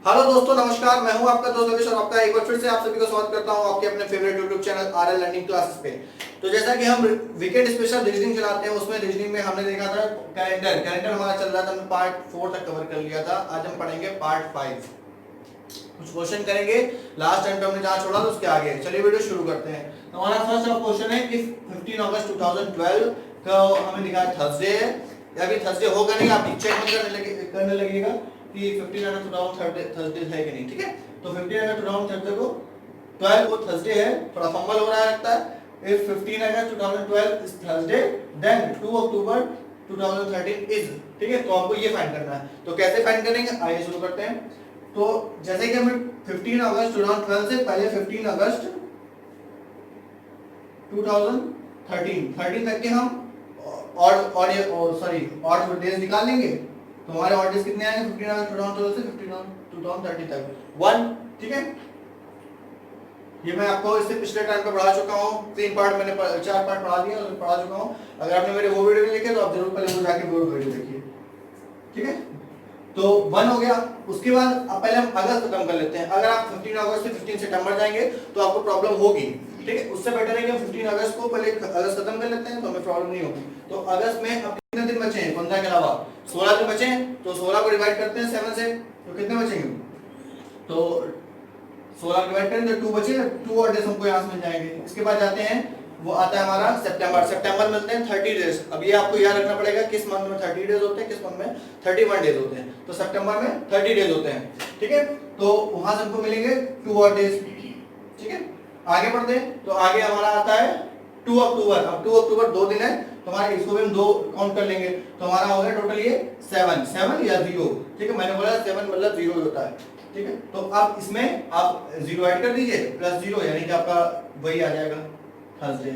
Hello दोस्तों, नमस्कार। मैं हूं आपका दोस्त योगेश और आपका एक बार फिर से आप सभी को स्वागत करता हूं आपके अपने favourite YouTube channel RL learning classes पे। तो जैसा कि हम वीकेंड स्पेशल रीजनिंग चलाते हैं, उसमें रीजनिंग में हमने देखा था कैलेंडर हमारा चल रहा था, हमने पार्ट 4 तक कवर कर लिया था। आज हम पढ़ेंगे पार्ट 5, कुछ क्वेश्चन करेंगे। लास्ट टाइम पे हमने जहां छोड़ा था उसके आगे। चलिए वीडियो शुरू करते हैं। तो हमारा फर्स्ट ऑफ क्वेश्चन है कि 15 अगस्त 2012 को हमें दिखा थर्सडे है, या अभी थर्सडे होगा नहीं, आप चेक मत करने लगेगा कि 15 अगस्त 2012 थर्सडे है कि नहीं। ठीक है, तो 15 अगस्त 2013 को 12 को थर्सडे है, थोड़ा फंबल हो रहा लगता है। If 15 August 2012 is Thursday then 2 October 2013 is. ठीक है, तो आपको ये फाइंड करना है। तो कैसे फाइंड करेंगे, आइए शुरू करते हैं। तो जैसे कि हमें 15 अगस्त 2012 से पहले 15 अगस्त 2013 तक के हम और डेज निकाल लेंगे। तो हमारे और डेज कितने आएंगे 15 अगस्त 2012 से 15 2013 तक 1। ठीक है, ये मैं आपको इससे पिछले टाइम पे पढ़ा चुका हूँ। 3 पार्ट मैंने 4 पार्ट पढ़ा दिए और पढ़ा चुका हूँ। अगर आपने मेरे वो वीडियो नहीं देखे तो आप जरूर पहले वो जाके वो वीडियो देखिए। ठीक है, तो 1 हो गया। उसके बाद अब पहले हम अगस्त खत्म कर लेते हैं। अगर आप 15 अगस्त से 15 सितंबर जाएंगे तो आपको प्रॉब्लम होगी। ठीक है, उससे बेटर है कि हम 15 अगस्त को पहले अगस्त खत्म कर लेते हैं, तो हमें प्रॉब्लम नहीं होगी। तो अगस्त में अब कितने दिन बचे हैं, 15 के अलावा 16 दिन बचे हैं। तो 16 को डिवाइड करते हैं 7 से, तो कितने बचेंगे, तो 16 डिवाइड करें तो 2 बचे। 2 और डेज हमको यहाँ से मिल जाएंगे। इसके बाद जाते हैं, वो आता है हमारा सितंबर मिलते हैं 30 डेज। अब ये आपको याद रखना पड़ेगा किस मंथ में 30 डेज होते हैं, किस मंथ में 31 डेज होते हैं। तो सितंबर में 30 डेज होते हैं। ठीक है, तो वहां से हमको मिलेंगे 2 और डेज। ठीक है, आगे बढ़ते हैं। तो आगे हमारा आता है 2 अक्टूबर। अब 2 अक्टूबर 2 दिन है, तो हमारे इसको भी हम 2 काउंट कर लेंगे। तो हमारा हो गया टोटल ये 7 या 0। ठीक है, मैंने बोला 7 मतलब 0 होता है। ठीक है, तो अब इसमें आप 0 ऐड कर दीजिए प्लस 0, यानी कि आपका वही आ जाएगा थर्सडे।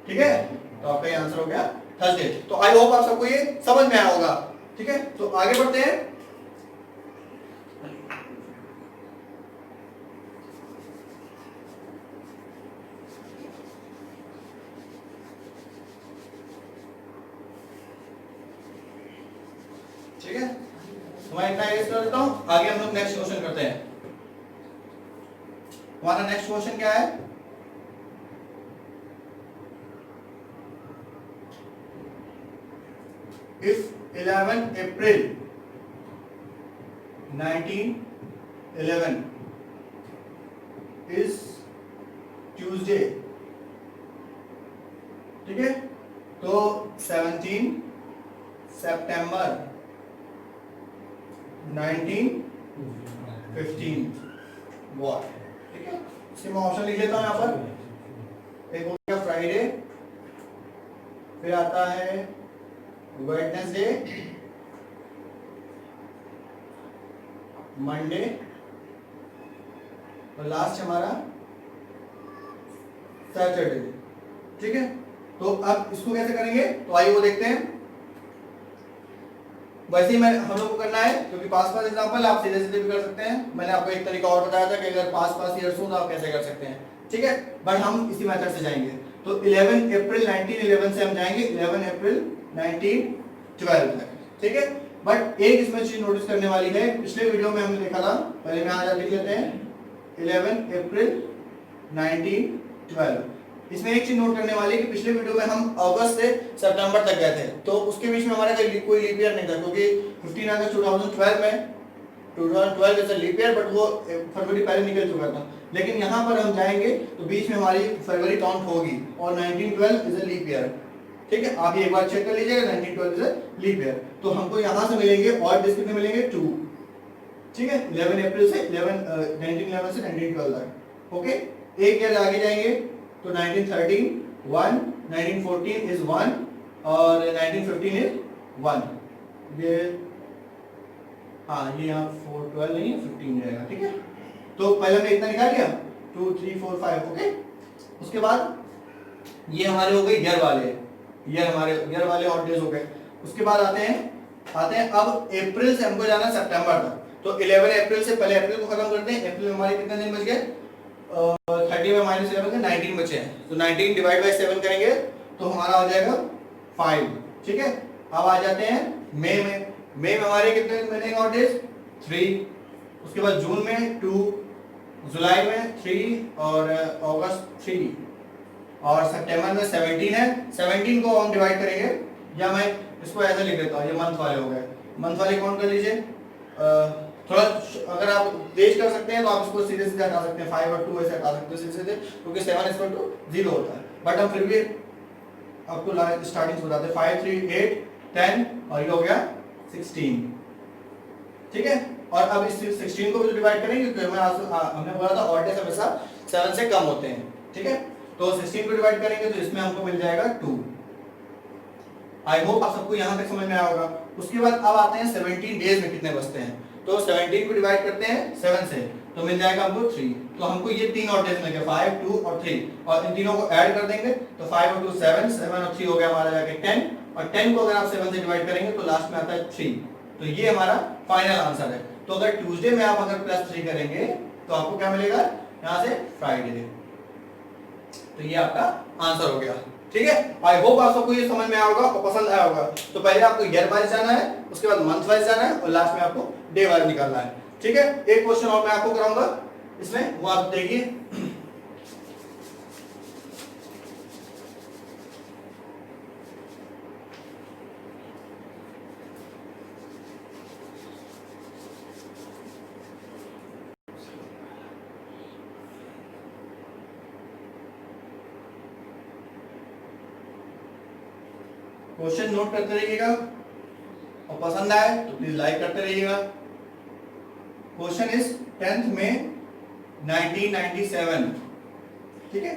ठीक है, तो आपका ये आंसर हो गया थर्सडे। तो आई होप आप सबको ये समझ में आया होगा। ठीक है, तो आगे बढ़ते हैं। ठीक है, तो मैं इतना एरेज कर देता हूं। आगे हम लोग नेक्स्ट क्वेश्चन करते हैं। हमारा नेक्स्ट क्वेश्चन क्या है, इफ 11 अप्रैल 1911 इज ट्यूसडे। ठीक है, तो 17 सितंबर 1915 वॉट। ठीक है, इसके मैं ऑप्शन लिख लेता हूं यहां पर। एक हो गया फ्राइडे, फिर आता है वेडनेसडे, मंडे और लास्ट हमारा सैटरडे। ठीक है, तो अब इसको कैसे करेंगे, तो आइए वो देखते हैं। वैसे ही हम लोग को करना है, क्योंकि पास एग्जांपल आप सीधे सीधे भी कर सकते हैं। मैंने आपको एक तरीका और बताया था कि अगर पास ईयर्स हो तो आप कैसे कर सकते हैं। ठीक है, बट हम इसी मेथड से जाएंगे। तो 11 अप्रैल 1911 से हम जाएंगे 11 अप्रैल 1912 तक। ठीक है, बट एक इसमें चीज नोटिस करने वाली है। पिछले वीडियो में हमने देखा था, पहले में आज लिख लेते हैं 11 अप्रैल 1912। इसमें एक चीज नोट करने वाली है कि पिछले वीडियो में हम अगस्त से सितंबर तक गए थे, तो उसके बीच में हमारा कोई लीप ईयर नहीं था, क्योंकि 15 अगस्त 2012 में 2012 is a leap year, but वो फरवरी पहले निकल चुका था। लेकिन यहाँ पर हम जाएंगे तो बीच में हमारी फरवरी काउंट होगी और 1912 इज अ लीप ईयर। ठीक है, आप एक बार चेक कर लीजिएगा, 1912 इज अ लीप ईयर। तो हमको यहाँ से मिलेंगे और डेज कितने मिलेंगे 2। ठीक है, 11 अप्रैल से 1911 से 1912 तक। ओके, एक ईयर आगे जाएंगे तो 1913 1, 1914 इज 1 और 1915 इज 1। ये हाँ, ये यहाँ 4 12 नहीं है, 15 रहेगा। ठीक है, तो पहले हमने इतना निकाल लिया 2 3 4 5। ओके, उसके बाद ये हमारे हो गए ईयर वाले और डेज हो गए। उसके बाद आते हैं अब अप्रैल से हमको जाना सितंबर तक। तो 11 अप्रैल से पहले अप्रैल को खत्म करते हैं। अप्रैल में हमारे कितने दिन बच गए, 30 में -11 के 19 बचे हैं। तो 19 डिवाइड बाय 7 करेंगे तो हमारा हो जाएगा 5। ठीक है, अब आ जाते हैं मई में हमारे कितने दिन बनेंगे और डेज 3, उसके बाद जून में 2, जुलाई में 3 और अगस्त 3 और सितंबर में 17 है। 17 को हम डिवाइड करेंगे, या मैं इसको ऐसे लिख देता हूँ, ये मंथ वाले हो गए, मंथ वाले काउंट कर लीजिए। थोड़ा अगर आप तेज कर सकते हैं तो आप इसको सीधे सीधे हटा सकते हैं, 5 और 2 ऐसे हटा सकते हैं सीधे सीधे, क्योंकि 7 0 होता है, बट हम फिर भी आपको स्टार्टिंग से बताते हैं। 5 3 8 10 और ये हो गया 16, ठीक है। और अब इस 16 को भी डिवाइड करेंगे, क्योंकि हमने बोला था ऑड डेज हमेशा 7 से कम होते हैं, ठीक है। तो 16 को डिवाइड करेंगे तो इसमें हमको मिल जाएगा 2। आई होप आप सबको यहाँ तक समझ में आया होगा। उसके बाद अब आते हैं 17 डेज में कितने बचते हैं, तो 17 को डिवाइड करते हैं 7 से तो मिल जाएगा हमको 3। तो हमको ये तीन ऑड डेज मिल गए, 5 2 और 3, और इन तीनों को ऐड कर देंगे तो 5 और 2 7, 7 और 3 हो गया हमारा जाके 10, और 10 को अगर आप 7 से डिवाइड करेंगे तो लास्ट में आता है 3। तो ये हमारा फाइनल आंसर है। तो अगर ट्यूसडे में आप अगर +3 करेंगे तो आपको क्या मिलेगा, यहाँ से फ्राइडे। तो ये आपका आंसर हो गया, ठीक है। आई होप आप सबको ये समझ में आया होगा और पसंद आया होगा। तो पहले आपको ईयर वाइज जाना है, उसके बाद मंथ वाइज जाना है, और लास्ट में आपको डे वाइज निकालना है, ठीक है। एक क्वेश्चन और मैं आपको कराऊंगा इसमें, वो आप देखिए। क्वेश्चन नोट करते रहिएगा, और पसंद आए तो प्लीज लाइक करते रहिएगा। क्वेश्चन इज 10th में 1997, ठीक है,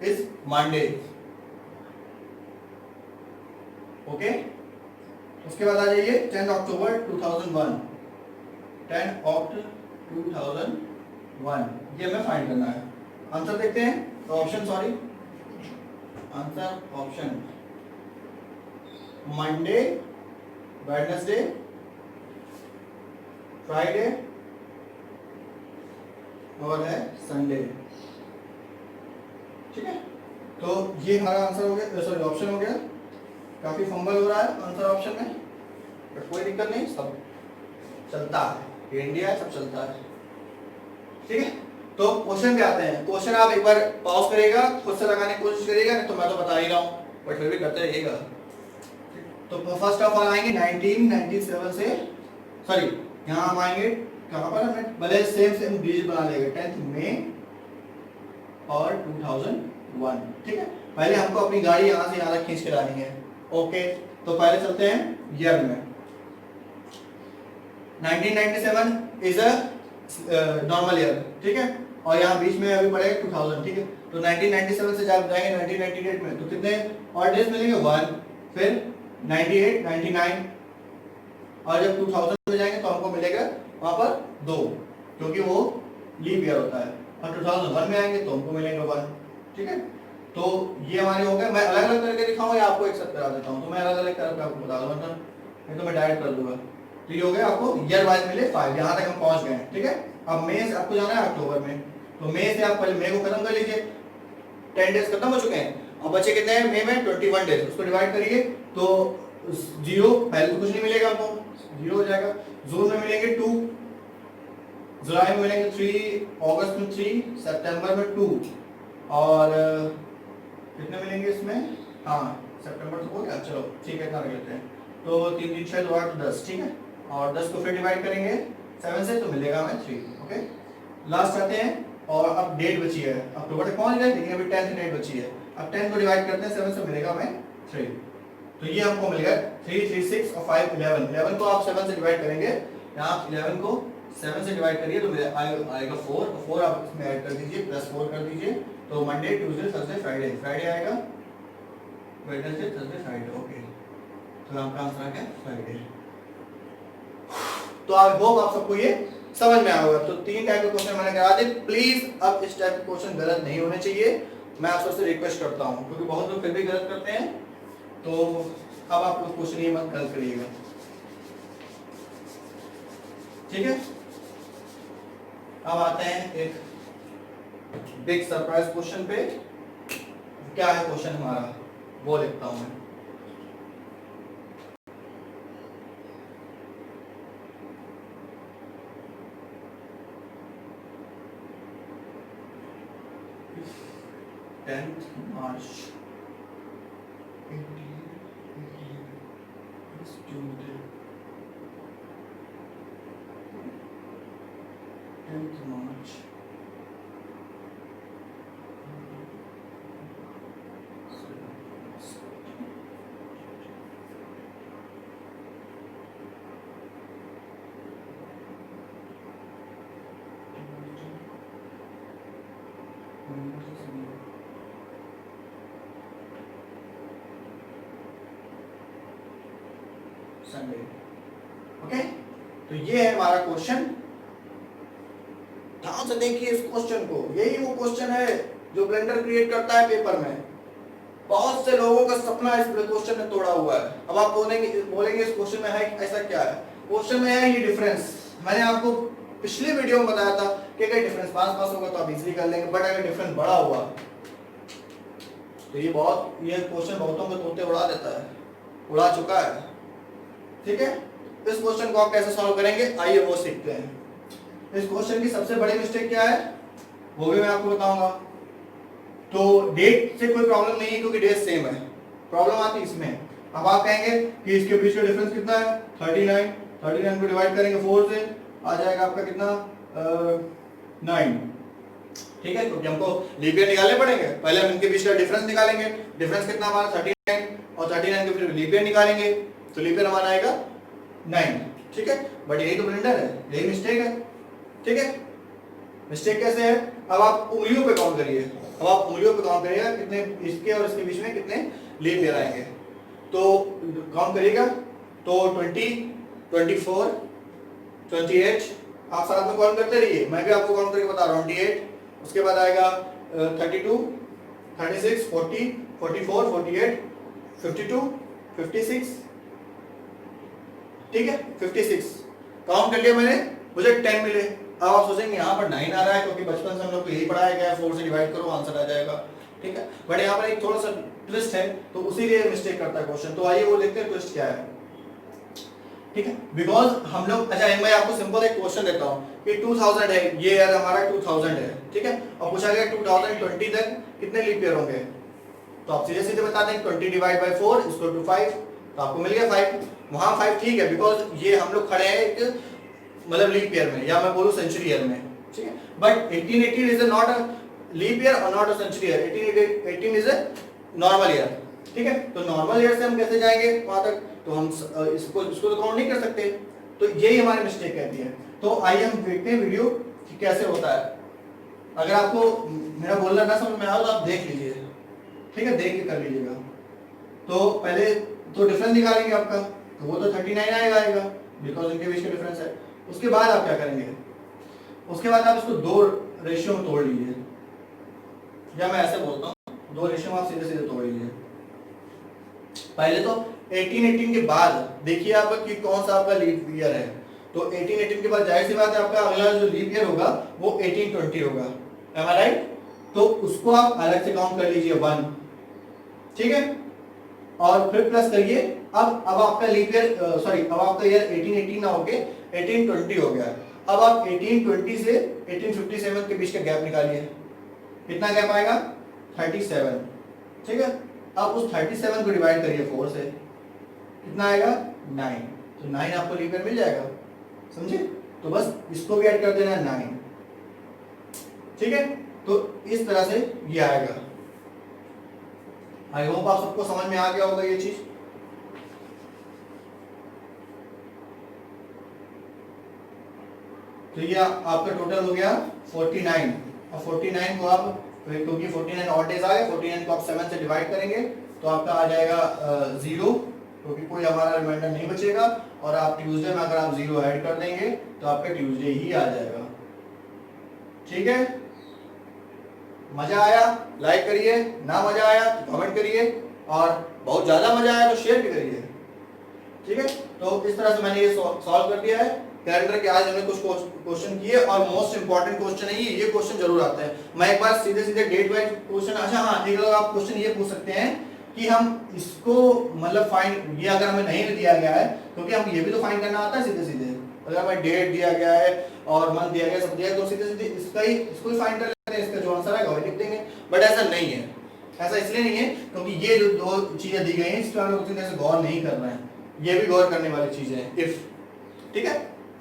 इज मंडे, ओके। उसके बाद आ जाइए 10 अक्टूबर 2001, 10 अक्टूबर 2001, ये हमें फाइंड करना है। आंसर देखते हैं, तो option, sorry answer option Monday, Wednesday, Friday और है संडे, ठीक है। तो ये हमारा आंसर हो गया, सॉरी ऑप्शन हो गया। काफी फंबल हो रहा है आंसर ऑप्शन में, बट कोई दिक्कत नहीं, सब चलता है, इंडिया है, सब चलता है, ठीक है। तो क्वेश्चन पे आते हैं। क्वेश्चन आप एक बार पॉज करिएगा, खुद से लगाने की कोशिश करिएगा, नहीं तो मैं तो बता ही रहा हूँ, बट फिर भी करते रहिएगा। तो फर्स्ट ऑफ ऑल आएंगे 1997 से, सॉरी यहाँ हम आएंगे कहाँ पर, हमें भले सेम ब्रिज बना लेंगे 10th में और 2001, ठीक है। पहले हमको अपनी गाड़ी यहाँ से यहाँ तक खींच के लानी है, ओके। तो पहले चलते हैं ईयर में। 1997 इज अ नॉर्मल ईयर, ठीक है, और यहाँ बीच में अभी पड़ेगा 2000, ठीक है। तो 1997 से जब जाएंगे 1998 में तो कितने और डेज मिलेंगे, 1, फिर 98, 99, और जब 2000 में जाएंगे तो हमको मिलेगा वहां पर 2, क्योंकि वो लीप ईयर होता है, और 2001 में आएंगे तो हमको मिलेंगे 1, ठीक है। तो ये हमारे हो गए। मैं अलग अलग करके दिखाऊं या आपको एक साथ करा देता हूं, तो मैं अलग अलग करके आपको बता दूंगा, नहीं तो मैं डायरेक्ट कर दूंगा। तो ये हो गया, आपको ईयर वाइज मिले 5, यहाँ तक हम पहुंच गए, ठीक है। अब मई से आपको जाना है अक्टूबर में, तो मई से आप पहले मई को खत्म कर लीजिए, 10 डेज खत्म हो चुके हैं। अब बचे कितने हैं मई में, 21 डेज, उसको डिवाइड करिए तो 0, पहले तो कुछ नहीं मिलेगा आपको, 0 हो जाएगा। जून में मिलेंगे 2, जुलाई में मिलेंगे 3, अगस्त में 3, सितंबर में 2, और कितने मिलेंगे इसमें, हाँ सितंबर तो हो गया, चलो ठीक है, इतना रख लेते हैं। तो 3 3 6 2 8 10, ठीक है, और 10 को फिर डिवाइड करेंगे 7 से तो मिलेगा हमें 3, ओके। लास्ट आते हैं, और अब डेट बची है, अक्टूबर तक पहुंच गए, लेकिन अभी 10th डेट बची है। अब 10 को डिवाइड करते हैं 7 से, मिलेगा हमें 3। तो ये हमको मिल गया 3 3 6 और 5 11। 11 को आप 7 से डिवाइड करेंगे, यहाँ 11 को 7 से डिवाइड करिए तो आएगा 4, 4 आप इसमें ऐड कर दीजिए, +4 कर दीजिए, तो Monday Tuesday Thursday Friday, Friday आएगा, वेडनेसडे थर्सडे फ्राइडे, ओके। तो आपका आंसर आ गया फ्राइडे। तो आई होप आप सबको ये समझ में आया होगा। तो 3 टाइप के क्वेश्चन मैंने करा दिए। प्लीज अब इस टाइप के क्वेश्चन गलत नहीं होने चाहिए, मैं आप सबसे रिक्वेस्ट करता हूँ, क्योंकि बहुत लोग फिर भी गलत करते हैं। तो अब आप लोग क्वेश्चन ये मत गलत करिएगा, ठीक है। अब आते हैं एक बिग सरप्राइज क्वेश्चन पे। क्या है क्वेश्चन हमारा, वो लिखता हूं मैं। 10th March 10th March Sunday. Okay, तो ये है हमारा क्वेश्चन। ध्यान से देखिए इस क्वेश्चन को, यही वो क्वेश्चन है जो ब्लेंडर क्रिएट करता है पेपर में। बहुत से लोगों का सपना इस क्वेश्चन ने तोड़ा हुआ है। अब आप बोलेंगे इस क्वेश्चन में है ऐसा क्या है? क्वेश्चन में है ये डिफरेंस। मैंने आपको पिछले वीडियो में बताया था कि अगर डिफरेंस पास होगा तो आप इजीली कर लेंगे, बट अगर डिफरेंस बड़ा हुआ तो ये क्वेश्चन बहुतों को तोते उड़ा देता है, उड़ा चुका है। ठीक है, इस क्वेश्चन को आप कैसे सॉल्व करेंगे आइए वो सीखते हैं। इस क्वेश्चन की सबसे बड़ी मिस्टेक क्या है वो भी मैं आपको बताऊंगा। तो डेट से कोई प्रॉब्लम नहीं है क्योंकि डेट सेम है, प्रॉब्लम आती है इसमें। अब आप कहेंगे कि इसके बीच का डिफरेंस कितना है 39 को डिवाइड करेंगे 4 से, आ जाएगा आपका कितना 9। ठीक है, क्योंकि हमको लीप ईयर निकालने पड़ेंगे। पहले हम इनके बीच का डिफरेंस निकालेंगे। डिफरेंस कितना हमारा 39 और 39 के फिर लीप ईयर निकालेंगे तो लीप ईयर हमारा आएगा 9। ठीक है, बट यही तो ब्लेंडर है, यही मिस्टेक है। ठीक है, मिस्टेक कैसे है? अब आप उंगलियों पे काउंट करिए। अब आप उंगलियों पे काउंट करिएगा कितने इसके और इसके बीच में कितने लीप ईयर आएंगे। तो काउंट करिएगा तो 20, 24, 28 आप साथ में काउंट करते रहिए, मैं भी आपको काउंट करके बता रहा हूँ। 28, उसके बाद आएगा 32, 36, 40, 44, 48, 52, 56। ठीक है, 56 काउंट कर लिया मैंने, मुझे 10 मिले। अब आप सोचेंगे यहाँ पर 9 आ रहा है क्योंकि बचपन से हम लोग को यही पढ़ाया गया है 4 से डिवाइड करो आंसर आ जाएगा। ठीक है, बट यहाँ पर एक थोड़ा सा ट्विस्ट है तो उसी लिए मिस्टेक करता है क्वेश्चन। तो आइए वो देखते हैं ट्विस्ट क्या है। ठीक है, बिकॉज हम लोग, अच्छा मैं आपको सिंपल एक क्वेश्चन देता हूँ कि 2000 है, ये ईयर हमारा 2000 है। ठीक है, और पूछा गया 2020 तक कितने लीप ईयर होंगे, तो आप सीधे सीधे बता दें 20 डिवाइड बाय 4 इक्वल टू 5, तो आपको मिल गया 5। वहां 5 ठीक है बिकॉज ये हम लोग खड़े हैं एक मतलब लीप ईयर में, या मैं बोलूं सेंचुरी ईयर में। ठीक है, but 1818 is not a leap year और not a century year, 1818 is a normal year. ठीक है, तो नॉर्मल ईयर से हम कैसे जाएंगे वहां तक, तो हम इसको तो काउंट नहीं कर सकते। तो यही हमारी मिस्टेक कहती है। तो आइए हम देखते हैं वीडियो कि कैसे होता है। अगर आपको मेरा बोलना ना समझ में आया तो आप देख लीजिए। ठीक है, देख के कर लीजिएगा। तो पहले तो डिफरेंस निकालेंगे आपका, तो वो तो 39 आएगा बिकॉज इनके बीच का डिफरेंस है। उसके बाद आप क्या करेंगे, उसके बाद आप इसको 2 रेशियो में तोड़ लीजिए, या मैं ऐसे बोलता हूँ 2 रेशियो में आप सीधे सीधे तोड़ लीजिए। पहले तो 1818 के बाद देखिए आप कि कौन सा आपका लीप ईयर है। तो 1818 के बाद जाहिर सी बात है आपका अगला जो लीप ईयर होगा वो 1820 होगा। एम आई राइट? तो उसको आप अलग से काउंट कर लीजिए 1। ठीक है, और फिर प्लस करिए। अब आपका लीप ईयर अब आपका ईयर 1818 ना होके 1820 हो गया। अब आप 1820 से 1857 के बीच का गैप निकालिए। कितना गैप आएगा 37। ठीक है, अब उस 37 को डिवाइड करिए 4 से, कितना आएगा 9। तो 9 आपको लीप ईयर मिल जाएगा, समझे? तो बस इसको भी ऐड कर देना 9। ठीक है, तो इस तरह से ये आएगा। आई होप आप सबको समझ में आ गया होगा ये चीज। तो ये आपका टोटल हो गया 49, और 49 को आप, क्योंकि 49 ऑड डेज आ गए, 49 को आप 7 से डिवाइड करेंगे तो आपका आ जाएगा 0, क्योंकि कोई हमारा रिमाइंडर नहीं बचेगा। और आप ट्यूसडे में अगर आप 0 ऐड कर देंगे तो आपका ट्यूसडे ही आ जाएगा। ठीक है, मजा आया लाइक करिए, ना मजा आया तो कमेंट करिए, और बहुत ज्यादा मजा आया तो शेयर भी करिए। ठीक है, तो इस तरह से मैंने ये सॉल्व कर दिया है कैलेंडर के। आज हमने कुछ क्वेश्चन किए और मोस्ट इंपॉर्टेंट क्वेश्चन है ये क्वेश्चन जरूर आते हैं। मैं एक बार सीधे सीधे डेट वाइज क्वेश्चन, अच्छा हाँ, एक लोग आप क्वेश्चन ये पूछ सकते हैं कि हम इसको मतलब फाइंड, ये अगर हमें नहीं दिया गया है, क्योंकि हम ये भी तो फाइंड करना आता है सीधे सीधे। अगर हमें डेट दिया गया है और मंथ दिया गया, सब दिया है, तो सीधे सीधे इसको ही फाइंड कर लेते हैं, इसका जो आंसर आएगा वही लिख देंगे। बट ऐसा नहीं है। ऐसा इसलिए नहीं है क्योंकि ये जो दो चीजें दी गई हैं इस पर हम लोग उतनी देर से गौर नहीं करना है, ये भी गौर करने वाली चीजें हैं। इफ, ठीक है,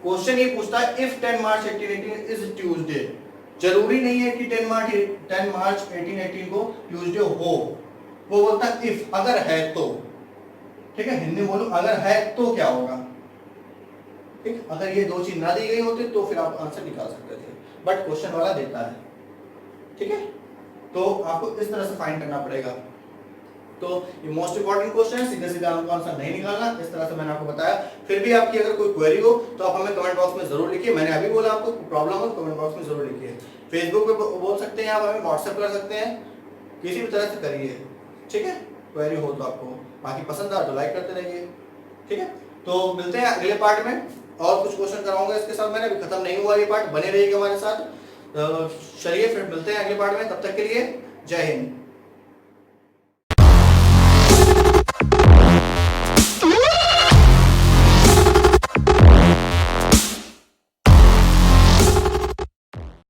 क्वेश्चन ये पूछता है इफ 10 मार्च 1818 इज ट्यूसडे, जरूरी नहीं है कि 10 मार्च 1818 को ट्यूसडे हो, वो बोलता है इफ, अगर है तो। ठीक है, हिंदी बोलो अगर है तो क्या होगा। ठीक, अगर ये दो चीज ना दी गई होती तो फिर आप आंसर निकाल सकते थे, बट क्वेश्चन वाला देता है। ठीक है, तो आपको इस तरह से फाइंड करना पड़ेगा। तो ये मोस्ट इंपॉर्टेंट क्वेश्चन है, सीधे सीधे आपको आंसर नहीं निकालना, इस तरह से मैंने आपको बताया। फिर भी आपकी अगर कोई क्वेरी हो तो आप हमें कमेंट बॉक्स में जरूर लिखिए। मैंने अभी बोला आपको प्रॉब्लम हो तो कमेंट बॉक्स में जरूर लिखिए। फेसबुक पे बोल सकते हैं आप, हमें व्हाट्सएप कर सकते हैं, किसी भी तरह से करिए। ठीक है, क्वेरी हो तो आपको, बाकी पसंद आ तो लाइक करते रहिए। ठीक है, तो मिलते हैं अगले पार्ट में, और कुछ क्वेश्चन कराऊंगा इसके साथ। मैंने अभी खत्म नहीं हुआ ये पार्ट, बने रहिएगा हमारे साथ। चलिए फिर मिलते हैं अगले पार्ट में, तब तक के लिए जय हिंद।